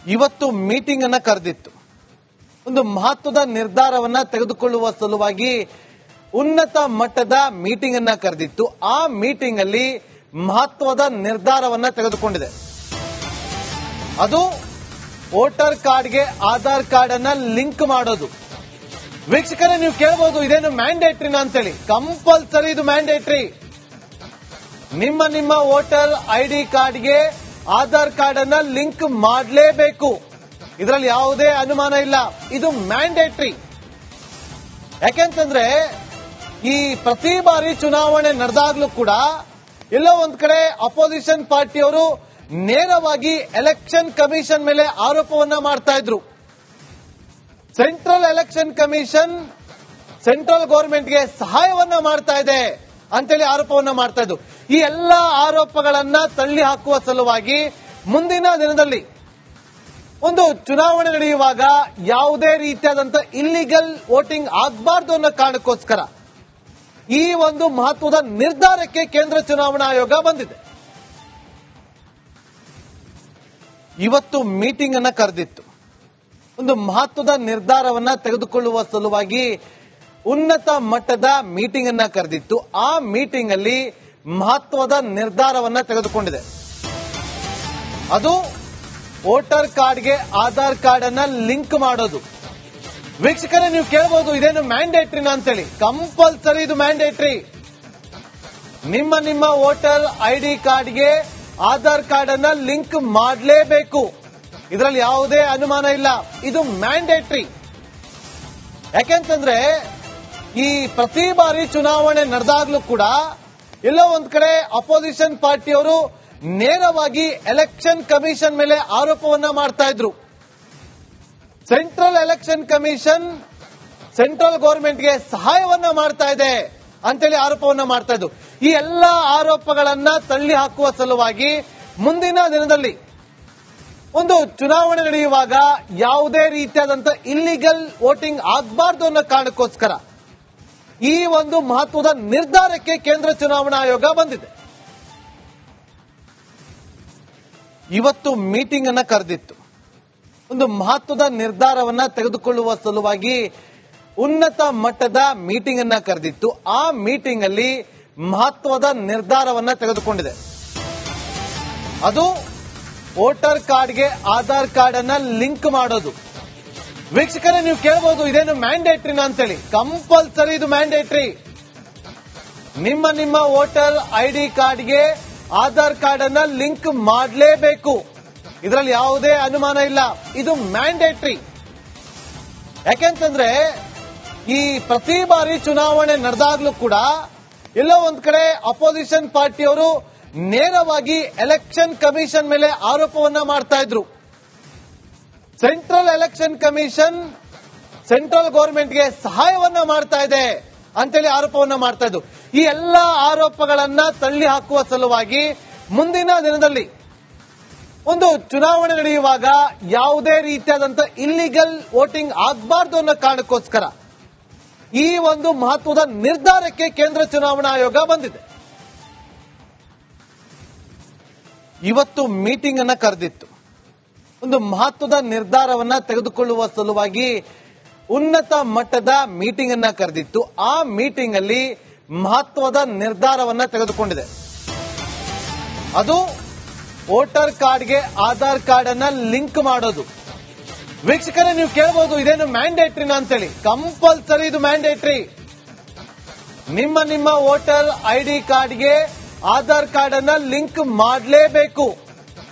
ಇವತ್ತು ಮೀಟಿಂಗ್ ಅನ್ನ ಕರೆದಿತ್ತು. ಒಂದು ಮಹತ್ವದ ನಿರ್ಧಾರವನ್ನ ತೆಗೆದುಕೊಳ್ಳುವ ಸಲುವಾಗಿ ಉನ್ನತ ಮಟ್ಟದ ಮೀಟಿಂಗ್ ಅನ್ನ ಕರೆದಿತ್ತು. ಆ ಮೀಟಿಂಗ್ ಅಲ್ಲಿ ಮಹತ್ವದ ನಿರ್ಧಾರವನ್ನ ತೆಗೆದುಕೊಂಡಿದೆ. ಅದು ವೋಟರ್ ಕಾರ್ಡ್ಗೆ ಆಧಾರ್ ಕಾರ್ಡ್ ಅನ್ನ ಲಿಂಕ್ ಮಾಡೋದು. ವೀಕ್ಷಕರೇ, ನೀವು ಕೇಳಬಹುದು ಇದೇನು ಮ್ಯಾಂಡೇಟ್ರಿನಾ ಅಂತೇಳಿ. ಕಂಪಲ್ಸರಿ ಇದು ಮ್ಯಾಂಡೇಟ್ರಿ. ನಿಮ್ಮ ವೋಟರ್ ಐಡಿ ಕಾರ್ಡ್ಗೆ ಆಧಾರ್ ಕಾರ್ಡ್ ಅನ್ನ ಲಿಂಕ್ ಮಾಡಲೇಬೇಕು. ಇದರಲ್ಲಿ ಯಾವುದೇ ಅನುಮಾನ ಇಲ್ಲ. ಇದು ಮ್ಯಾಂಡೇಟ್ರಿ. ಯಾಕೆಂತಂದ್ರೆ ಈ ಪ್ರತಿ ಬಾರಿ ಚುನಾವಣೆ ನಡೆದಾಗ್ಲೂ ಕೂಡ ಎಲ್ಲೋ ಒಂದ್ ಕಡೆ ಅಪೋಸಿಷನ್ ಪಾರ್ಟಿಯವರು ನೇರವಾಗಿ ಎಲೆಕ್ಷನ್ ಕಮಿಷನ್ ಮೇಲೆ ಆರೋಪವನ್ನ ಮಾಡ್ತಾ ಇದ್ರು. ಸೆಂಟ್ರಲ್ ಎಲೆಕ್ಷನ್ ಕಮಿಷನ್ ಸೆಂಟ್ರಲ್ ಗವರ್ಮೆಂಟ್ಗೆ ಸಹಾಯವನ್ನ ಮಾಡ್ತಾ ಇದೆ ಅಂತೇಳಿ ಆರೋಪವನ್ನ ಮಾಡ್ತಾ ಇದ್ರು. ಈ ಎಲ್ಲಾ ಆರೋಪಗಳನ್ನ ತಳ್ಳಿ ಹಾಕುವ ಸಲುವಾಗಿ ಮುಂದಿನ ದಿನದಲ್ಲಿ ಒಂದು ಚುನಾವಣೆ ನಡೆಯುವಾಗ ಯಾವುದೇ ರೀತಿಯಾದಂತ ಇಲ್ಲಿಗಲ್ ವೋಟಿಂಗ್ ಆಗಬಾರ್ದು ಅನ್ನೋ ಕಾರಣಕ್ಕೋಸ್ಕರ ಈ ಒಂದು ಮಹತ್ವದ ನಿರ್ಧಾರಕ್ಕೆ ಕೇಂದ್ರ ಚುನಾವಣಾ ಆಯೋಗ ಬಂದಿದೆ. ಇವತ್ತು ಮೀಟಿಂಗ್ ಅನ್ನ ಕರೆದಿತ್ತು. ಒಂದು ಮಹತ್ವದ ನಿರ್ಧಾರವನ್ನ ತೆಗೆದುಕೊಳ್ಳುವ ಸಲುವಾಗಿ ಉನ್ನತ ಮಟ್ಟದ ಮೀಟಿಂಗ್ ಅನ್ನ ಕರೆದಿತ್ತು. ಆ ಮೀಟಿಂಗ್ ಅಲ್ಲಿ ಮಹತ್ವದ ನಿರ್ಧಾರವನ್ನ ತೆಗೆದುಕೊಂಡಿದೆ. ಅದು ವೋಟರ್ ಕಾರ್ಡ್ಗೆ ಆಧಾರ್ ಕಾರ್ಡ್ ಅನ್ನ ಲಿಂಕ್ ಮಾಡೋದು. ವೀಕ್ಷಕರೇ, ನೀವು ಕೇಳಬಹುದು ಇದೇನು ಮ್ಯಾಂಡೇಟ್ರಿನಾ ಅಂತೇಳಿ. ಕಂಪಲ್ಸರಿ ಇದು ಮ್ಯಾಂಡೇಟ್ರಿ. ನಿಮ್ಮ ವೋಟರ್ ಐಡಿ ಕಾರ್ಡ್ಗೆ ಆಧಾರ್ ಕಾರ್ಡ್ ಅನ್ನ ಲಿಂಕ್ ಮಾಡಲೇಬೇಕು. ಇದರಲ್ಲಿ ಯಾವುದೇ ಅನುಮಾನ ಇಲ್ಲ. ಇದು ಮ್ಯಾಂಡೇಟ್ರಿ. ಯಾಕೆಂತಂದ್ರೆ ಈ ಪ್ರತಿ ಬಾರಿ ಚುನಾವಣೆ ನಡೆದಾಗ್ಲೂ ಕೂಡ ಎಲ್ಲೋ ಒಂದ್ ಕಡೆ ಅಪೋಸಿಷನ್ ಪಾರ್ಟಿಯವರು ನೇರವಾಗಿ ಎಲೆಕ್ಷನ್ ಕಮಿಷನ್ ಮೇಲೆ ಆರೋಪವನ್ನ ಮಾಡ್ತಾ ಇದ್ರು. ಸೆಂಟ್ರಲ್ ಎಲೆಕ್ಷನ್ ಕಮಿಷನ್ ಸೆಂಟ್ರಲ್ ಗವರ್ಮೆಂಟ್ಗೆ ಸಹಾಯವನ್ನ ಮಾಡ್ತಾ ಇದೆ ಅಂತೇಳಿ ಆರೋಪವನ್ನ ಮಾಡ್ತಾ ಇದ್ರು. ಈ ಎಲ್ಲಾ ಆರೋಪಗಳನ್ನ ತಳ್ಳಿ ಹಾಕುವ ಸಲುವಾಗಿ ಮುಂದಿನ ದಿನದಲ್ಲಿ ಒಂದು ಚುನಾವಣೆ ನಡೆಯುವಾಗ ಯಾವುದೇ ರೀತಿಯಾದಂತ ಇಲ್ಲಿಗಲ್ ವೋಟಿಂಗ್ ಆಗಬಾರ್ದು ಅನ್ನೋ ಕಾರಣಕ್ಕೋಸ್ಕರ ಈ ಒಂದು ಮಹತ್ವದ ನಿರ್ಧಾರಕ್ಕೆ ಕೇಂದ್ರ ಚುನಾವಣಾ ಆಯೋಗ ಬಂದಿದೆ. ಇವತ್ತು ಮೀಟಿಂಗ್ ಅನ್ನ ಕರೆದಿತ್ತು. ಒಂದು ಮಹತ್ವದ ನಿರ್ಧಾರವನ್ನ ತೆಗೆದುಕೊಳ್ಳುವ ಸಲುವಾಗಿ ಉನ್ನತ ಮಟ್ಟದ ಮೀಟಿಂಗ್ ಅನ್ನ ಕರೆದಿತ್ತು. ಆ ಮೀಟಿಂಗ್ ಅಲ್ಲಿ ಮಹತ್ವದ ನಿರ್ಧಾರವನ್ನ ತೆಗೆದುಕೊಂಡಿದೆ. ಅದು ವೋಟರ್ ಕಾರ್ಡ್ಗೆ ಆಧಾರ್ ಕಾರ್ಡ್ ಅನ್ನ ಲಿಂಕ್ ಮಾಡೋದು. ವೀಕ್ಷಕರೇ, ನೀವು ಕೇಳಬಹುದು ಇದೇನು ಮ್ಯಾಂಡೇಟ್ರಿನಾ ಅಂತೇಳಿ. ಕಂಪಲ್ಸರಿ ಇದು ಮ್ಯಾಂಡೇಟ್ರಿ. ನಿಮ್ಮ ವೋಟರ್ ಐಡಿ ಕಾರ್ಡ್ಗೆ ಆಧಾರ್ ಕಾರ್ಡ್ ಅನ್ನ ಲಿಂಕ್ ಮಾಡಲೇಬೇಕು. ಇದರಲ್ಲಿ ಯಾವುದೇ ಅನುಮಾನ ಇಲ್ಲ. ಇದು ಮ್ಯಾಂಡೇಟ್ರಿ. ಯಾಕೆಂತಂದ್ರೆ ಈ ಪ್ರತಿ ಬಾರಿ ಚುನಾವಣೆ ನಡೆದಾಗ್ಲೂ ಕೂಡ ಎಲ್ಲೋ ಒಂದ್ ಕಡೆ ಅಪೋಸಿಷನ್ ಪಾರ್ಟಿಯವರು ನೇರವಾಗಿ ಎಲೆಕ್ಷನ್ ಕಮಿಷನ್ ಮೇಲೆ ಆರೋಪವನ್ನ ಮಾಡ್ತಾ ಇದ್ರು. ಸೆಂಟ್ರಲ್ ಎಲೆಕ್ಷನ್ ಕಮಿಷನ್ ಸೆಂಟ್ರಲ್ ಗವರ್ಮೆಂಟ್ಗೆ ಸಹಾಯವನ್ನ ಮಾಡ್ತಾ ಇದೆ ಅಂತೇಳಿ ಆರೋಪವನ್ನ ಮಾಡ್ತಾ ಇದ್ರು. ಈ ಎಲ್ಲಾ ಆರೋಪಗಳನ್ನ ತಳ್ಳಿ ಹಾಕುವ ಸಲುವಾಗಿ ಮುಂದಿನ ದಿನದಲ್ಲಿ ಒಂದು ಚುನಾವಣೆ ನಡೆಯುವಾಗ ಯಾವುದೇ ರೀತಿಯಾದಂತ ಇಲ್ಲಿಗಲ್ ವೋಟಿಂಗ್ ಆಗಬಾರ್ದು ಅನ್ನೋ ಕಾರಣಕ್ಕೋಸ್ಕರ ಈ ಒಂದು ಮಹತ್ವದ ನಿರ್ಧಾರಕ್ಕೆ ಕೇಂದ್ರ ಚುನಾವಣಾ ಆಯೋಗ ಬಂದಿದೆ. ಇವತ್ತು ಮೀಟಿಂಗ್ ಅನ್ನ ಕರೆದಿತ್ತು. ಒಂದು ಮಹತ್ವದ ನಿರ್ಧಾರವನ್ನ ತೆಗೆದುಕೊಳ್ಳುವ ಸಲುವಾಗಿ ಉನ್ನತ ಮಟ್ಟದ ಮೀಟಿಂಗ್ ಅನ್ನ ಕರೆದಿತ್ತು. ಆ ಮೀಟಿಂಗ್ ಅಲ್ಲಿ ಮಹತ್ವದ ನಿರ್ಧಾರವನ್ನ ತೆಗೆದುಕೊಂಡಿದೆ. ಅದು ವೋಟರ್ ಕಾರ್ಡ್ಗೆ ಆಧಾರ್ ಕಾರ್ಡ್ ಅನ್ನ ಲಿಂಕ್ ಮಾಡೋದು. ವೀಕ್ಷಕರೇ, ನೀವು ಕೇಳಬಹುದು ಇದೇನು ಮ್ಯಾಂಡೇಟ್ರಿನಾ ಅಂತೇಳಿ. ಕಂಪಲ್ಸರಿ ಇದು ಮ್ಯಾಂಡೇಟ್ರಿ. ನಿಮ್ಮ ವೋಟರ್ ಐಡಿ ಕಾರ್ಡ್ಗೆ ಆಧಾರ್ ಕಾರ್ಡ್ ಅನ್ನ ಲಿಂಕ್ ಮಾಡಲೇಬೇಕು.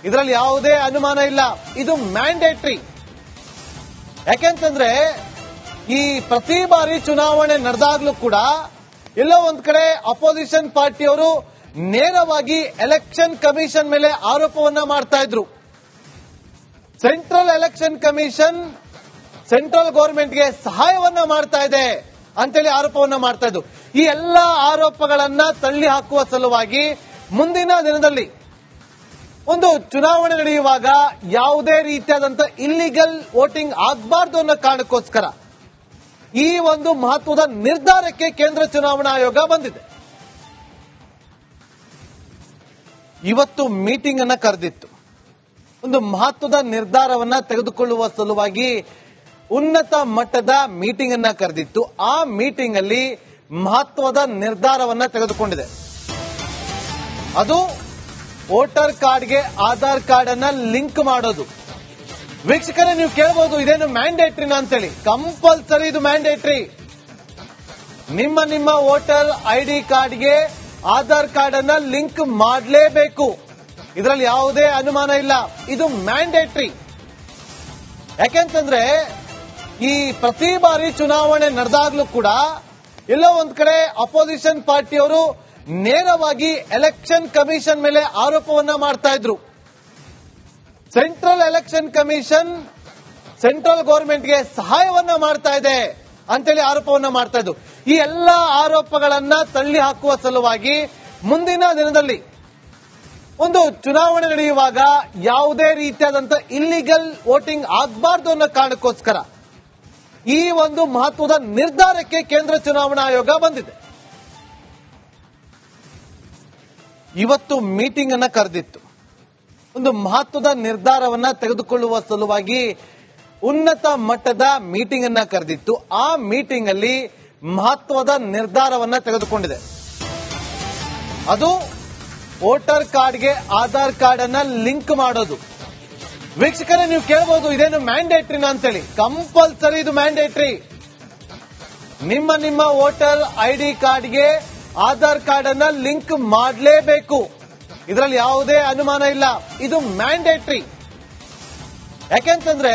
ಇದರಲ್ಲಿ ಯಾವುದೇ ಅನುಮಾನ ಇಲ್ಲ. ಇದು ಮ್ಯಾಂಡೇಟ್ರಿ. ಯಾಕೆಂತಂದ್ರೆ ಈ ಪ್ರತಿ ಬಾರಿ ಚುನಾವಣೆ ನಡೆದಾಗ್ಲೂ ಕೂಡ ಎಲ್ಲೋ ಒಂದ್ ಕಡೆ ಅಪೋಸಿಷನ್ ಪಾರ್ಟಿಯವರು ನೇರವಾಗಿ ಎಲೆಕ್ಷನ್ ಕಮಿಷನ್ ಮೇಲೆ ಆರೋಪವನ್ನ ಮಾಡ್ತಾ ಇದ್ರು. ಸೆಂಟ್ರಲ್ ಎಲೆಕ್ಷನ್ ಕಮಿಷನ್ ಸೆಂಟ್ರಲ್ ಗವರ್ಮೆಂಟ್ಗೆ ಸಹಾಯವನ್ನ ಮಾಡ್ತಾ ಇದೆ ಅಂತೇಳಿ ಆರೋಪವನ್ನ ಮಾಡ್ತಾ ಇದ್ರು. ಈ ಎಲ್ಲಾ ಆರೋಪಗಳನ್ನ ತಳ್ಳಿ ಹಾಕುವ ಸಲುವಾಗಿ ಮುಂದಿನ ದಿನದಲ್ಲಿ ಒಂದು ಚುನಾವಣೆ ನಡೆಯುವಾಗ ಯಾವುದೇ ರೀತಿಯಾದಂತ ಇಲ್ಲಿಗಲ್ ವೋಟಿಂಗ್ ಆಗಬಾರ್ದು ಅನ್ನೋ ಕಾರಣಕ್ಕೋಸ್ಕರ ಈ ಒಂದು ಮಹತ್ವದ ನಿರ್ಧಾರಕ್ಕೆ ಕೇಂದ್ರ ಚುನಾವಣಾ ಆಯೋಗ ಬಂದಿದೆ. ಇವತ್ತು ಮೀಟಿಂಗ್ ಅನ್ನ ಕರೆದಿತ್ತು. ಒಂದು ಮಹತ್ವದ ನಿರ್ಧಾರವನ್ನ ತೆಗೆದುಕೊಳ್ಳುವ ಸಲುವಾಗಿ ಉನ್ನತ ಮಟ್ಟದ ಮೀಟಿಂಗ್ ಅನ್ನ ಕರೆದಿತ್ತು. ಆ ಮೀಟಿಂಗ್ ಅಲ್ಲಿ ಮಹತ್ವದ ನಿರ್ಧಾರವನ್ನ ತೆಗೆದುಕೊಂಡಿದೆ. ಅದು ವೋಟರ್ ಕಾರ್ಡ್ಗೆ ಆಧಾರ್ ಕಾರ್ಡ್ ಅನ್ನ ಲಿಂಕ್ ಮಾಡೋದು. ವೀಕ್ಷಕರೇ, ನೀವು ಕೇಳಬಹುದು ಇದೇನು ಮ್ಯಾಂಡೇಟ್ರಿನಾ ಅಂತೇಳಿ. ಕಂಪಲ್ಸರಿ ಇದು ಮ್ಯಾಂಡೇಟ್ರಿ. ನಿಮ್ಮ ವೋಟರ್ ಐಡಿ ಕಾರ್ಡ್ಗೆ ಆಧಾರ್ ಕಾರ್ಡ್ ಅನ್ನ ಲಿಂಕ್ ಮಾಡಲೇಬೇಕು. ಇದರಲ್ಲಿ ಯಾವುದೇ ಅನುಮಾನ ಇಲ್ಲ. ಇದು ಮ್ಯಾಂಡೇಟ್ರಿ. ಯಾಕೆಂತಂದ್ರೆ ಈ ಪ್ರತಿ ಬಾರಿ ಚುನಾವಣೆ ನಡೆದಾಗ್ಲೂ ಕೂಡ ಎಲ್ಲೋ ಒಂದ್ ಕಡೆ ಅಪೋಸಿಷನ್ ಪಾರ್ಟಿಯವರು ನೇರವಾಗಿ ಎಲೆಕ್ಷನ್ ಕಮಿಷನ್ ಮೇಲೆ ಆರೋಪವನ್ನ ಮಾಡ್ತಾ ಇದ್ರು. ಸೆಂಟ್ರಲ್ ಎಲೆಕ್ಷನ್ ಕಮಿಷನ್ ಸೆಂಟ್ರಲ್ ಗವರ್ಮೆಂಟ್ಗೆ ಸಹಾಯವನ್ನ ಮಾಡ್ತಾ ಇದೆ ಅಂತೇಳಿ ಆರೋಪವನ್ನ ಮಾಡ್ತಾ ಇದ್ರು. ಈ ಎಲ್ಲಾ ಆರೋಪಗಳನ್ನ ತಳ್ಳಿ ಹಾಕುವ ಸಲುವಾಗಿ ಮುಂದಿನ ದಿನದಲ್ಲಿ ಒಂದು ಚುನಾವಣೆ ನಡೆಯುವಾಗ ಯಾವುದೇ ರೀತಿಯಾದಂತಹ ಇಲ್ಲಿಗಲ್ ವೋಟಿಂಗ್ ಆಗಬಾರ್ದು ಅನ್ನೋ ಕಾರಣಕ್ಕೋಸ್ಕರ ಈ ಒಂದು ಮಹತ್ವದ ನಿರ್ಧಾರಕ್ಕೆ ಕೇಂದ್ರ ಚುನಾವಣಾ ಆಯೋಗ ಬಂದಿದೆ. ಇವತ್ತು ಮೀಟಿಂಗ್ ಅನ್ನ ಕರೆದಿತ್ತು. ಒಂದು ಮಹತ್ವದ ನಿರ್ಧಾರವನ್ನ ತೆಗೆದುಕೊಳ್ಳುವ ಸಲುವಾಗಿ ಉನ್ನತ ಮಟ್ಟದ ಮೀಟಿಂಗ್ ಅನ್ನ ಕರೆದಿತ್ತು. ಆ ಮೀಟಿಂಗ್ ಅಲ್ಲಿ ಮಹತ್ವದ ನಿರ್ಧಾರವನ್ನ ತೆಗೆದುಕೊಂಡಿದೆ. ಅದು ವೋಟರ್ ಕಾರ್ಡ್ಗೆ ಆಧಾರ್ ಕಾರ್ಡ್ ಅನ್ನ ಲಿಂಕ್ ಮಾಡೋದು. ವೀಕ್ಷಕರೇ, ನೀವು ಕೇಳಬಹುದು ಇದೇನು ಮ್ಯಾಂಡೇಟ್ರಿನಾ ಅಂತೇಳಿ. ಕಂಪಲ್ಸರಿ ಇದು ಮ್ಯಾಂಡೇಟ್ರಿ. ನಿಮ್ಮ ವೋಟರ್ ಐಡಿ ಕಾರ್ಡ್ಗೆ ಆಧಾರ್ ಕಾರ್ಡ್ ಅನ್ನ ಲಿಂಕ್ ಮಾಡಲೇಬೇಕು. ಇದರಲ್ಲಿ ಯಾವುದೇ ಅನುಮಾನ ಇಲ್ಲ. ಇದು ಮ್ಯಾಂಡೇಟ್ರಿ. ಯಾಕೆಂತಂದ್ರೆ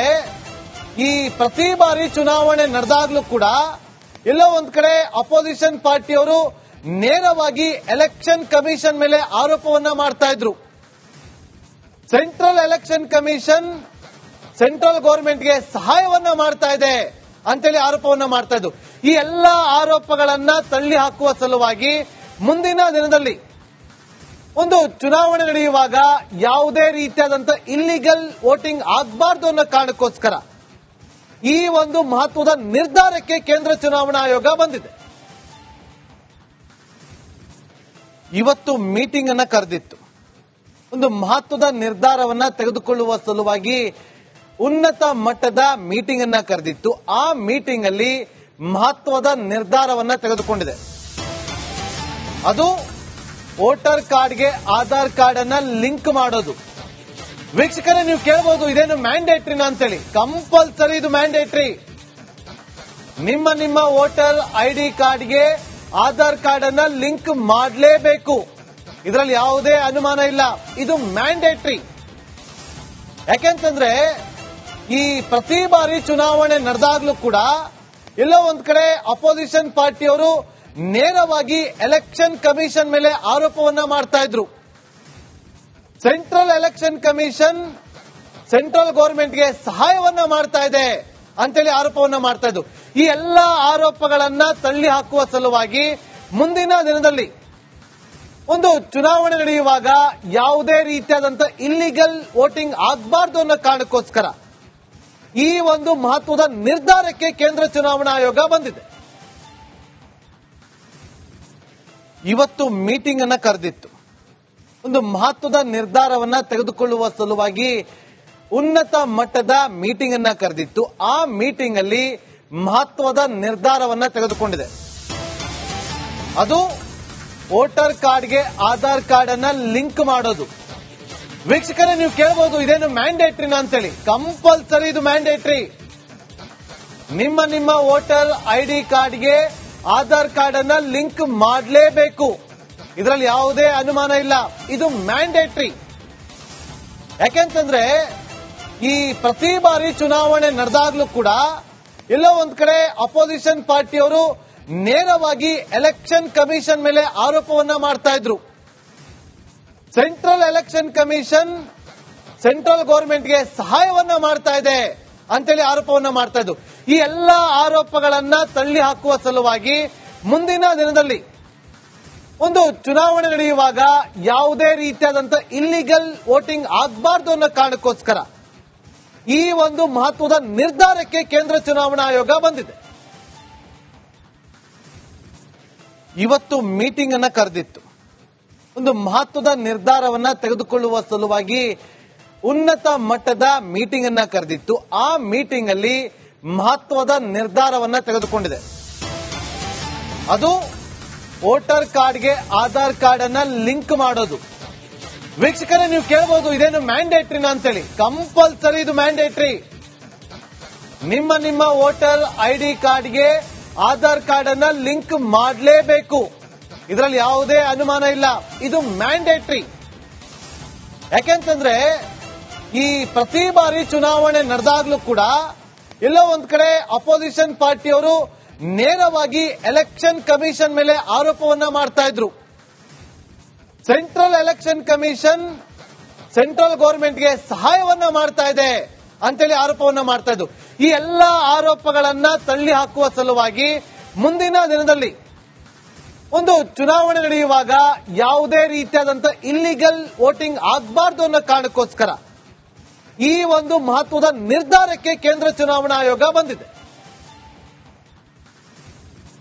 ಈ ಪ್ರತಿ ಬಾರಿ ಚುನಾವಣೆ ನಡೆದಾಗ್ಲೂ ಕೂಡ ಎಲ್ಲೋ ಒಂದ್ ಕಡೆ ಅಪೋಸಿಷನ್ ಪಾರ್ಟಿಯವರು ನೇರವಾಗಿ ಎಲೆಕ್ಷನ್ ಕಮಿಷನ್ ಮೇಲೆ ಆರೋಪವನ್ನ ಮಾಡ್ತಾ ಇದ್ರು. ಸೆಂಟ್ರಲ್ ಎಲೆಕ್ಷನ್ ಕಮಿಷನ್ ಸೆಂಟ್ರಲ್ ಗವರ್ಮೆಂಟ್ಗೆ ಸಹಾಯವನ್ನ ಮಾಡ್ತಾ ಇದೆ ಅಂತೇಳಿ ಆರೋಪವನ್ನ ಮಾಡ್ತಾ ಇದ್ರು. ಈ ಎಲ್ಲಾ ಆರೋಪಗಳನ್ನ ತಳ್ಳಿ ಹಾಕುವ ಸಲುವಾಗಿ ಮುಂದಿನ ದಿನದಲ್ಲಿ ಒಂದು ಚುನಾವಣೆ ನಡೆಯುವಾಗ ಯಾವುದೇ ರೀತಿಯಾದಂತಹ ಇಲ್ಲಿಗಲ್ ವೋಟಿಂಗ್ ಆಗಬಾರ್ದು ಅನ್ನೋ ಕಾರಣಕ್ಕೋಸ್ಕರ ಈ ಒಂದು ಮಹತ್ವದ ನಿರ್ಧಾರಕ್ಕೆ ಕೇಂದ್ರ ಚುನಾವಣಾ ಆಯೋಗ ಬಂದಿದೆ. ಇವತ್ತು ಮೀಟಿಂಗ್ ಅನ್ನ ಕರೆದಿತ್ತು. ಒಂದು ಮಹತ್ವದ ನಿರ್ಧಾರವನ್ನ ತೆಗೆದುಕೊಳ್ಳುವ ಸಲುವಾಗಿ ಉನ್ನತ ಮಟ್ಟದ ಮೀಟಿಂಗ್ ಅನ್ನ ಕರೆದಿತ್ತು. ಆ ಮೀಟಿಂಗ್ ಅಲ್ಲಿ ಮಹತ್ವದ ನಿರ್ಧಾರವನ್ನ ತೆಗೆದುಕೊಂಡಿದೆ. ಅದು ವೋಟರ್ ಕಾರ್ಡ್ಗೆ ಆಧಾರ್ ಕಾರ್ಡ್ ಅನ್ನ ಲಿಂಕ್ ಮಾಡೋದು. ವೀಕ್ಷಕರೇ, ನೀವು ಕೇಳಬಹುದು ಇದೇನು ಮ್ಯಾಂಡೇಟ್ರಿನಾ ಅಂತೇಳಿ. ಕಂಪಲ್ಸರಿ ಇದು ಮ್ಯಾಂಡೇಟ್ರಿ. ನಿಮ್ಮ ವೋಟರ್ ಐಡಿ ಕಾರ್ಡ್ಗೆ ಆಧಾರ್ ಕಾರ್ಡ್ ಅನ್ನ ಲಿಂಕ್ ಮಾಡಲೇಬೇಕು. ಇದರಲ್ಲಿ ಯಾವುದೇ ಅನುಮಾನ ಇಲ್ಲ. ಇದು ಮ್ಯಾಂಡೇಟ್ರಿ. ಯಾಕೆಂತಂದ್ರೆ ಈ ಪ್ರತಿ ಬಾರಿ ಚುನಾವಣೆ ನಡೆದಾಗ್ಲೂ ಕೂಡ ಎಲ್ಲೋ ಒಂದ್ ಕಡೆ ಅಪೋಸಿಷನ್ ಪಾರ್ಟಿಯವರು ನೇರವಾಗಿ ಎಲೆಕ್ಷನ್ ಕಮಿಷನ್ ಮೇಲೆ ಆರೋಪವನ್ನ ಮಾಡ್ತಾ ಇದ್ರು. ಸೆಂಟ್ರಲ್ ಎಲೆಕ್ಷನ್ ಕಮಿಷನ್ ಸೆಂಟ್ರಲ್ ಗವರ್ಮೆಂಟ್ಗೆ ಸಹಾಯವನ್ನ ಮಾಡ್ತಾ ಇದೆ ಅಂತೇಳಿ ಆರೋಪವನ್ನ ಮಾಡ್ತಾ ಇದ್ರು. ಈ ಎಲ್ಲಾ ಆರೋಪಗಳನ್ನ ತಳ್ಳಿ ಹಾಕುವ ಸಲುವಾಗಿ ಮುಂದಿನ ದಿನದಲ್ಲಿ ಒಂದು ಚುನಾವಣೆ ನಡೆಯುವಾಗ ಯಾವುದೇ ರೀತಿಯಾದಂತಹ ಇಲ್ಲಿಗಲ್ ವೋಟಿಂಗ್ ಆಗಬಾರ್ದು ಅನ್ನೋ ಕಾರಣಕ್ಕೋಸ್ಕರ ಈ ಒಂದು ಮಹತ್ವದ ನಿರ್ಧಾರಕ್ಕೆ ಕೇಂದ್ರ ಚುನಾವಣಾ ಆಯೋಗ ಬಂದಿದೆ. ಇವತ್ತು ಮೀಟಿಂಗ್ ಅನ್ನ ಕರೆದಿತ್ತು. ಒಂದು ಮಹತ್ವದ ನಿರ್ಧಾರವನ್ನ ತೆಗೆದುಕೊಳ್ಳುವ ಸಲುವಾಗಿ ಉನ್ನತ ಮಟ್ಟದ ಮೀಟಿಂಗ್ ಅನ್ನ ಕರೆದಿತ್ತು. ಆ ಮೀಟಿಂಗ್ ಅಲ್ಲಿ ಮಹತ್ವದ ನಿರ್ಧಾರವನ್ನ ತೆಗೆದುಕೊಂಡಿದೆ. ಅದು ವೋಟರ್ ಕಾರ್ಡ್ಗೆ ಆಧಾರ್ ಕಾರ್ಡ್ ಅನ್ನ ಲಿಂಕ್ ಮಾಡೋದು. ವೀಕ್ಷಕರೇ, ನೀವು ಕೇಳಬಹುದು ಇದೇನು ಮ್ಯಾಂಡೇಟ್ರಿನಾ ಅಂತೇಳಿ. ಕಂಪಲ್ಸರಿ ಇದು ಮ್ಯಾಂಡೇಟ್ರಿ. ನಿಮ್ಮ ವೋಟರ್ ಐಡಿ ಕಾರ್ಡ್ಗೆ ಆಧಾರ್ ಕಾರ್ಡ್ ಅನ್ನ ಲಿಂಕ್ ಮಾಡಲೇಬೇಕು. ಇದರಲ್ಲಿ ಯಾವುದೇ ಅನುಮಾನ ಇಲ್ಲ. ಇದು ಮ್ಯಾಂಡೇಟ್ರಿ. ಯಾಕೆಂತಂದ್ರೆ ಈ ಪ್ರತಿ ಬಾರಿ ಚುನಾವಣೆ ನಡೆದಾಗ್ಲೂ ಕೂಡ ಎಲ್ಲೋ ಒಂದ್ ಕಡೆ ಅಪೋಸಿಷನ್ ಪಾರ್ಟಿಯವರು ನೇರವಾಗಿ ಎಲೆಕ್ಷನ್ ಕಮಿಷನ್ ಮೇಲೆ ಆರೋಪವನ್ನ ಮಾಡ್ತಾ ಇದ್ರು. ಸೆಂಟ್ರಲ್ ಎಲೆಕ್ಷನ್ ಕಮಿಷನ್ ಸೆಂಟ್ರಲ್ ಗವರ್ಮೆಂಟ್ಗೆ ಸಹಾಯವನ್ನ ಮಾಡ್ತಾ ಇದೆ ಅಂತೇಳಿ ಆರೋಪವನ್ನ ಮಾಡ್ತಾ ಇದ್ರು. ಈ ಎಲ್ಲಾ ಆರೋಪಗಳನ್ನ ತಳ್ಳಿ ಹಾಕುವ ಸಲುವಾಗಿ ಮುಂದಿನ ದಿನದಲ್ಲಿ ಒಂದು ಚುನಾವಣೆ ನಡೆಯುವಾಗ ಯಾವುದೇ ರೀತಿಯಾದಂತಹ ಇಲ್ಲಿಗಲ್ ವೋಟಿಂಗ್ ಆಗಬಾರ್ದು ಅನ್ನೋ ಕಾರಣಕ್ಕೋಸ್ಕರ ಈ ಒಂದು ಮಹತ್ವದ ನಿರ್ಧಾರಕ್ಕೆ ಕೇಂದ್ರ ಚುನಾವಣಾ ಆಯೋಗ ಬಂದಿದೆ. ಇವತ್ತು ಮೀಟಿಂಗ್ ಅನ್ನ ಕರೆದಿತ್ತು. ಒಂದು ಮಹತ್ವದ ನಿರ್ಧಾರವನ್ನ ತೆಗೆದುಕೊಳ್ಳುವ ಸಲುವಾಗಿ ಉನ್ನತ ಮಟ್ಟದ ಮೀಟಿಂಗ್ ಅನ್ನ ಕರೆದಿತ್ತು. ಆ ಮೀಟಿಂಗ್ ಅಲ್ಲಿ ಮಹತ್ವದ ನಿರ್ಧಾರವನ್ನ ತೆಗೆದುಕೊಂಡಿದೆ. ಅದು ವೋಟರ್ ಕಾರ್ಡ್ಗೆ ಆಧಾರ್ ಕಾರ್ಡ್ ಅನ್ನ ಲಿಂಕ್ ಮಾಡೋದು. ವೀಕ್ಷಕರೇ, ನೀವು ಕೇಳಬಹುದು ಇದೇನು ಮ್ಯಾಂಡೇಟ್ರಿನಾ ಅಂತೇಳಿ. ಕಂಪಲ್ಸರಿ ಇದು ಮ್ಯಾಂಡೇಟ್ರಿ. ನಿಮ್ಮ ವೋಟರ್ ಐಡಿ ಕಾರ್ಡ್ಗೆ ಆಧಾರ್ ಕಾರ್ಡ್ ಅನ್ನ ಲಿಂಕ್ ಮಾಡಲೇಬೇಕು. ಇದರಲ್ಲಿ ಯಾವುದೇ ಅನುಮಾನ ಇಲ್ಲ. ಇದು ಮ್ಯಾಂಡೇಟ್ರಿ. ಯಾಕೆಂತಂದ್ರೆ ಈ ಪ್ರತಿ ಬಾರಿ ಚುನಾವಣೆ ನಡೆದಾಗ್ಲೂ ಕೂಡ ಎಲ್ಲೋ ಒಂದ್ ಕಡೆ ಅಪೋಸಿಷನ್ ಪಾರ್ಟಿಯವರು ನೇರವಾಗಿ ಎಲೆಕ್ಷನ್ ಕಮಿಷನ್ ಮೇಲೆ ಆರೋಪವನ್ನ ಮಾಡ್ತಾ ಇದ್ರು. ಸೆಂಟ್ರಲ್ ಎಲೆಕ್ಷನ್ ಕಮಿಷನ್ ಸೆಂಟ್ರಲ್ ಗವರ್ಮೆಂಟ್ಗೆ ಸಹಾಯವನ್ನ ಮಾಡ್ತಾ ಇದೆ ಅಂತೇಳಿ ಆರೋಪವನ್ನ ಮಾಡ್ತಾ ಇದ್ರು. ಈ ಎಲ್ಲಾ ಆರೋಪಗಳನ್ನ ತಳ್ಳಿ ಹಾಕುವ ಸಲುವಾಗಿ ಮುಂದಿನ ದಿನದಲ್ಲಿ ಒಂದು ಚುನಾವಣೆ ನಡೆಯುವಾಗ ಯಾವುದೇ ರೀತಿಯಾದಂತಹ ಇಲ್ಲಿಗಲ್ ವೋಟಿಂಗ್ ಆಗಬಾರ್ದು ಅನ್ನೋ ಕಾರಣಕ್ಕೋಸ್ಕರ ಈ ಒಂದು ಮಹತ್ವದ ನಿರ್ಧಾರಕ್ಕೆ ಕೇಂದ್ರ ಚುನಾವಣಾ ಆಯೋಗ ಬಂದಿದೆ.